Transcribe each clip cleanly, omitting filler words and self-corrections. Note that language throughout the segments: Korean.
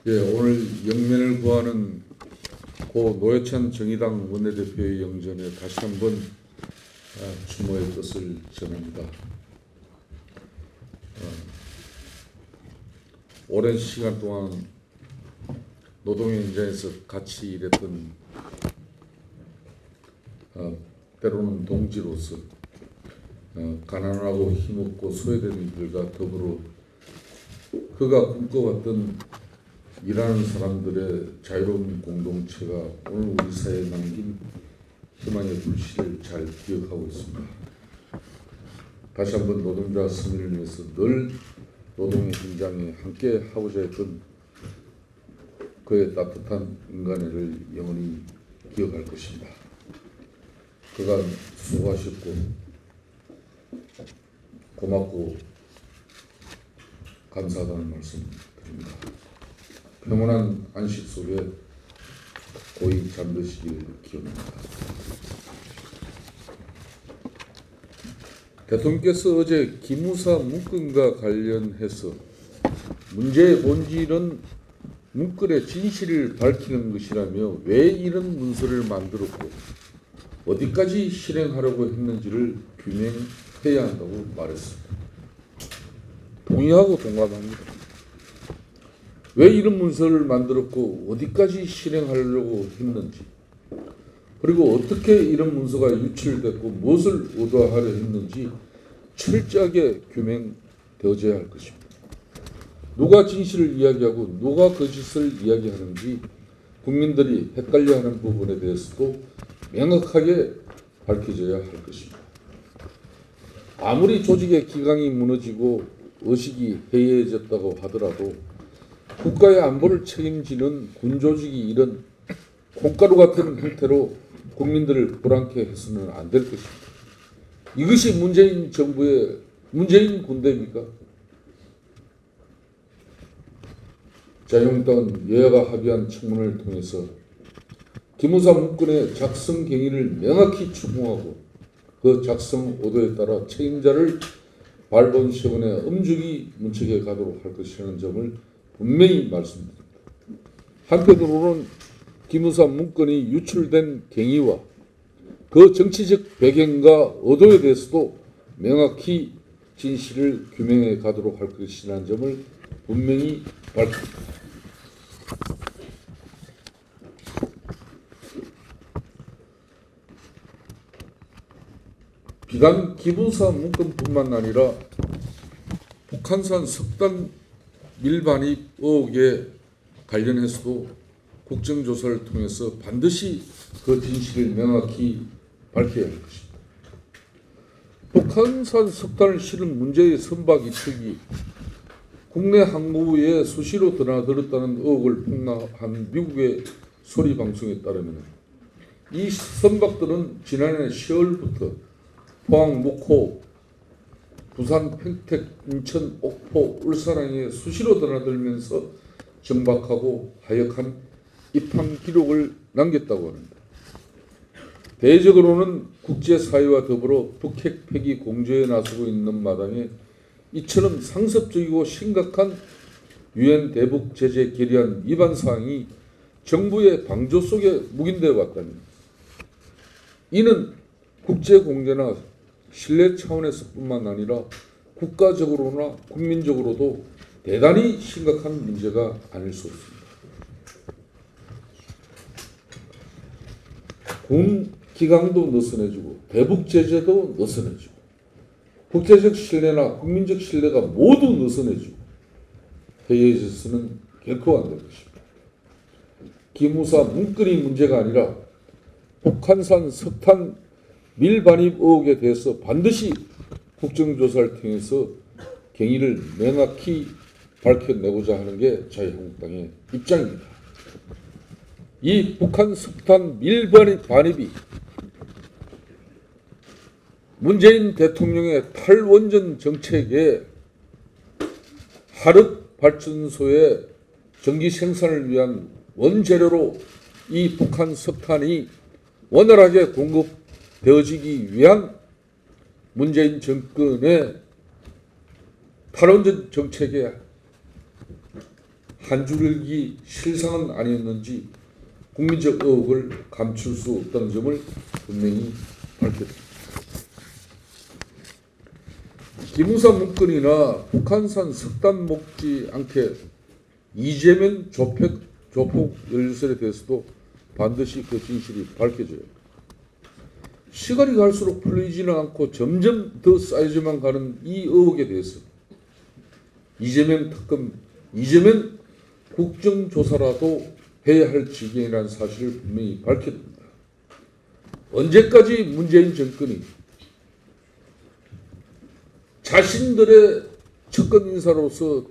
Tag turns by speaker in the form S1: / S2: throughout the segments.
S1: 예, 오늘 영면을 구하는 고 노회찬 정의당 원내대표의 영전에 다시 한번 추모의 뜻을 전합니다. 오랜 시간 동안 노동의 현장에서 같이 일했던 때로는 동지로서 가난하고 힘없고 소외된 이들과 더불어 그가 꿈꿔왔던 일하는 사람들의 자유로운 공동체가 오늘 우리 사회에 남긴 희망의 불씨를 잘 기억하고 있습니다. 다시 한번 노동자 승리를 위해서 늘 노동의 현장에 함께 하고자 했던 그의 따뜻한 인간애를 영원히 기억할 것입니다. 그가 수고하셨고 고맙고 감사하다는 말씀 드립니다. 평온한 안식 속에 고이 잠드시길 기원합니다. 대통령께서 어제 기무사 문건과 관련해서 문제의 본질은 문건의 진실을 밝히는 것이라며 왜 이런 문서를 만들었고 어디까지 실행하려고 했는지를 규명해야 한다고 말했습니다. 동의하고 동감합니다. 왜 이런 문서를 만들었고 어디까지 실행하려고 했는지, 그리고 어떻게 이런 문서가 유출됐고 무엇을 의도하려 했는지 철저하게 규명되어져야 할 것입니다. 누가 진실을 이야기하고 누가 거짓을 이야기하는지 국민들이 헷갈려하는 부분에 대해서도 명확하게 밝혀져야 할 것입니다. 아무리 조직의 기강이 무너지고 의식이 해이해졌다고 하더라도 국가의 안보를 책임지는 군조직이 이런 콩가루 같은 형태로 국민들을 불안케 해서는 안 될 것입니다. 이것이 문재인 정부의 문재인 군대입니까? 자유한국당은 여야가 합의한 청문회를 통해서 기무사 문건의 작성 경위를 명확히 추궁하고 그 작성 의도에 따라 책임자를 발본시원에 엄중히 문책해 가도록 할 것이라는 점을 분명히 말씀드립니다. 한편으로는 기무사 문건이 유출된 경위와 그 정치적 배경과 의도에 대해서도 명확히 진실을 규명해 가도록 할 것이라는 점을 분명히 밝힙니다. 비단 기무사 문건뿐만 아니라 북한산 석탄 밀반입 의혹에 관련해서도 국정조사를 통해서 반드시 그 진실을 명확히 밝혀야 할 것입니다. 북한산 석탄을 실은 문제의 선박 이측이 국내 항구에 수시로 드나들었다는 의혹을 폭로한 미국의 소리 방송에 따르면 이 선박들은 지난해 10월부터 포항, 목포, 부산, 평택, 인천, 옥포, 울산항에 수시로 드나들면서 정박하고 하역한 입항 기록을 남겼다고 합니다. 대외적으로는 국제사회와 더불어 북핵 폐기 공조에 나서고 있는 마당에 이처럼 상습적이고 심각한 유엔 대북 제재 결의안 위반 사항이 정부의 방조 속에 묵인되어 왔다니 이는 국제공조나 신뢰 차원에서뿐만 아니라 국가적으로나 국민적으로도 대단히 심각한 문제가 아닐 수 없습니다. 군 기강도 느슨해지고 대북 제재도 느슨해지고 국제적 신뢰나 국민적 신뢰가 모두 느슨해지고 해이해져서는 결코 안 될 것입니다. 기무사 문건이 문제가 아니라 북한산 석탄 밀반입 의혹에 대해서 반드시 국정조사를 통해서 경위를 명확히 밝혀내고자 하는 게 자유한국당의 입장입니다. 이 북한 석탄 밀반입이 문재인 대통령의 탈원전 정책에 하륵 발전소의 전기 생산을 위한 원재료로 이 북한 석탄이 원활하게 공급되어지기 위한 문재인 정권의 탈원전 정책에 한 줄기 실상은 아니었는지 국민적 의혹을 감출 수 없다는 점을 분명히 밝혔습니다. 기무사 문건이나 북한산 석탄 먹지 않게 이재명 조폭 연루설에 대해서도 반드시 그 진실이 밝혀져요. 시간이 갈수록 풀리지는 않고 점점 더 쌓여져만 가는 이 의혹에 대해서 이재명 특검, 이재명 국정조사라도 해야 할 지경이라는 사실을 분명히 밝혀야 됩니다. 언제까지 문재인 정권이 자신들의 측근 인사로서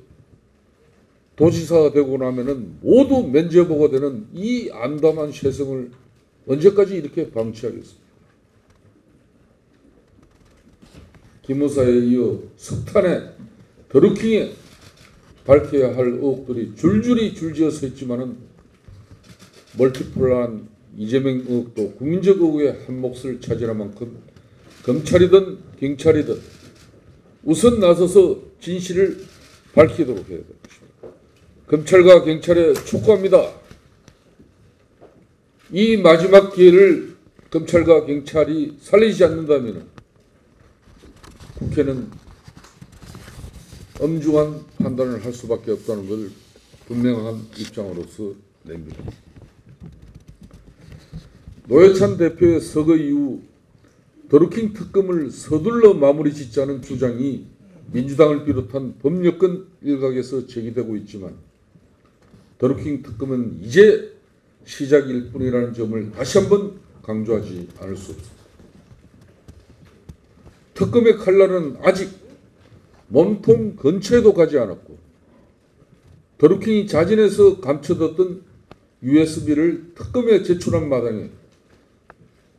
S1: 도지사가 되고 나면은 모두 면죄부가 되는 이 암담한 쇄성을 언제까지 이렇게 방치하겠습니까? 기무사에 이어 석탄에 더루킹에 밝혀야 할 의혹들이 줄줄이 줄지어서 있지만은 멀티플란 이재명 의혹도 국민적 의혹의 한 몫을 차지할 만큼 검찰이든 경찰이든 우선 나서서 진실을 밝히도록 해야 됩니다. 검찰과 경찰에 촉구합니다. 이 마지막 기회를 검찰과 경찰이 살리지 않는다면 국회는 엄중한 판단을 할 수밖에 없다는 걸 분명한 입장으로서 냅니다. 노회찬 대표의 서거 이후 더루킹 특검을 서둘러 마무리 짓자는 주장이 민주당을 비롯한 범여권 일각에서 제기되고 있지만 더루킹 특검은 이제 시작일 뿐이라는 점을 다시 한번 강조하지 않을 수 없습니다. 특검의 칼날은 아직 몸통 근처에도 가지 않았고 더루킹이 자진해서 감춰뒀던 USB를 특검에 제출한 마당에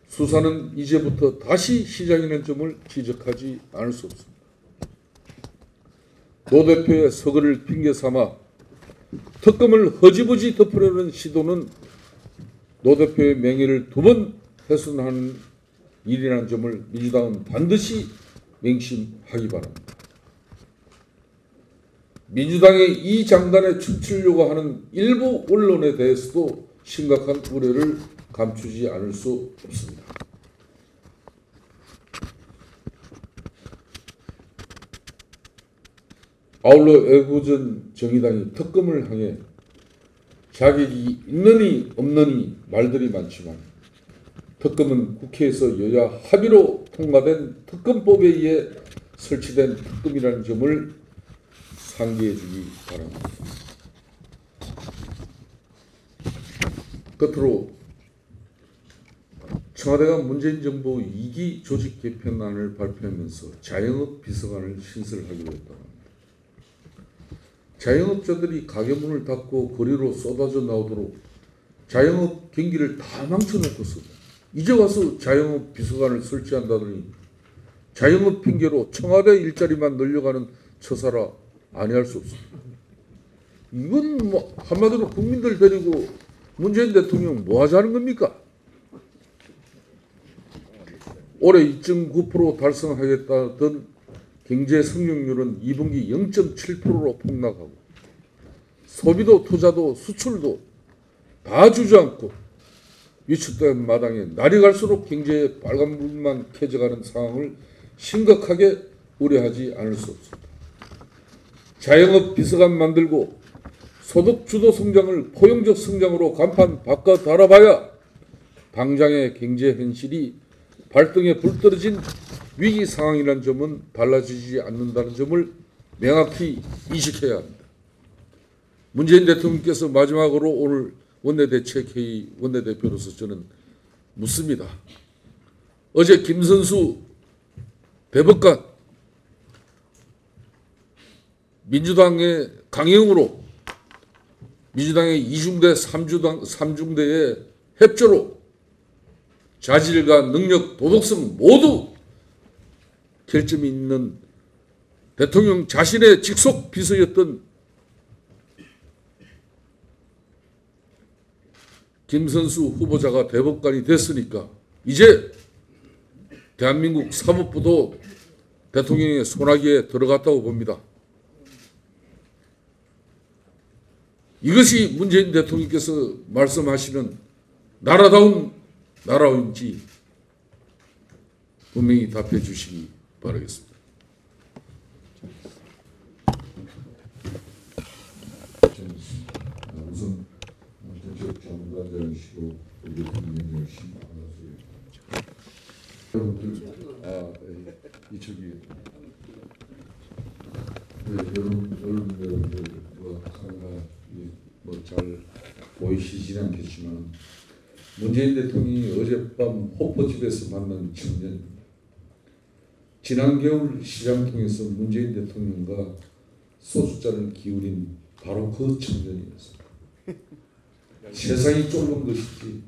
S1: 수사는 이제부터 다시 시작이라는 점을 지적하지 않을 수 없습니다. 노 대표의 서거를 핑계 삼아 특검을 허지부지 덮으려는 시도는 노 대표의 명예를 두 번 훼손하는 일이라는 점을 민주당은 반드시 명심하기 바랍니다. 민주당의 이 장단에 춤추려고 하는 일부 언론에 대해서도 심각한 우려를 감추지 않을 수 없습니다. 아울러 애국전 정의당이 특검을 향해 자격이 있느니 없느니 말들이 많지만 특검은 국회에서 여야 합의로 통과된 특검법에 의해 설치된 특검이라는 점을 상기해 주기 바랍니다. 끝으로 청와대가 문재인 정부 2기 조직 개편안을 발표하면서 자영업 비서관을 신설하기로 했다고 합니다. 자영업자들이 가게 문을 닫고 거리로 쏟아져 나오도록 자영업 경기를 다 망쳐놓고서 이제 와서 자영업 비서관을 설치한다더니 자영업 핑계로 청와대 일자리만 늘려가는 처사라 아니할 수 없습니다. 이건 뭐 한마디로 국민들 데리고 문재인 대통령 뭐 하자는 겁니까? 올해 2.9% 달성하겠다던 경제 성장률은 2분기 0.7%로 폭락하고 소비도 투자도 수출도 다 주저앉고 위축된 마당에 날이 갈수록 경제에 빨간불만 켜져가는 상황을 심각하게 우려하지 않을 수 없습니다. 자영업 비서관 만들고 소득 주도 성장을 포용적 성장으로 간판 바꿔 달아봐야 당장의 경제 현실이 발등에 불 떨어진 위기 상황이라는 점은 달라지지 않는다는 점을 명확히 인식해야 합니다. 문재인 대통령께서 마지막으로 오늘 원내대책회의 원내대표로서 저는 묻습니다. 어제 김선수 대법관 민주당의 강행으로 민주당의 이중대 3중대의 협조로 자질과 능력, 도덕성 모두 결점이 있는 대통령 자신의 직속 비서였던 김선수 후보자가 대법관이 됐으니까 이제 대한민국 사법부도 대통령의 손아귀에 들어갔다고 봅니다. 이것이 문재인 대통령께서 말씀하시는 나라다운 나라인지 분명히 답해 주시기 바라겠습니다. 우선 정책 자문단장이시고 우리 대통령 열심히 여러분들 이쪽이 여러분들과 잘 보이시지는 않겠지만 문재인 대통령이 어젯밤 호포집에서 만난 청년, 지난 겨울 시장 통해서 문재인 대통령과 소주잔을 기울인 바로 그 청년이었습니다. 세상이 좁은 것인지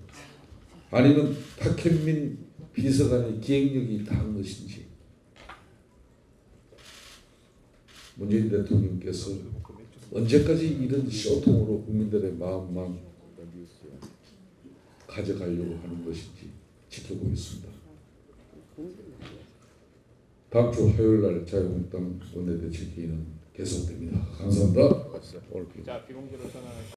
S1: 아니면 탁현민 비서관의 기획력이 다한 것인지 문재인 대통령께서 언제까지 이런 쇼통으로 국민들의 마음만 가져가려고 하는 것인지 지켜보겠습니다. 다음 주 화요일 날 자유한국당 원내대책회의는 계속됩니다. 감사합니다. 오늘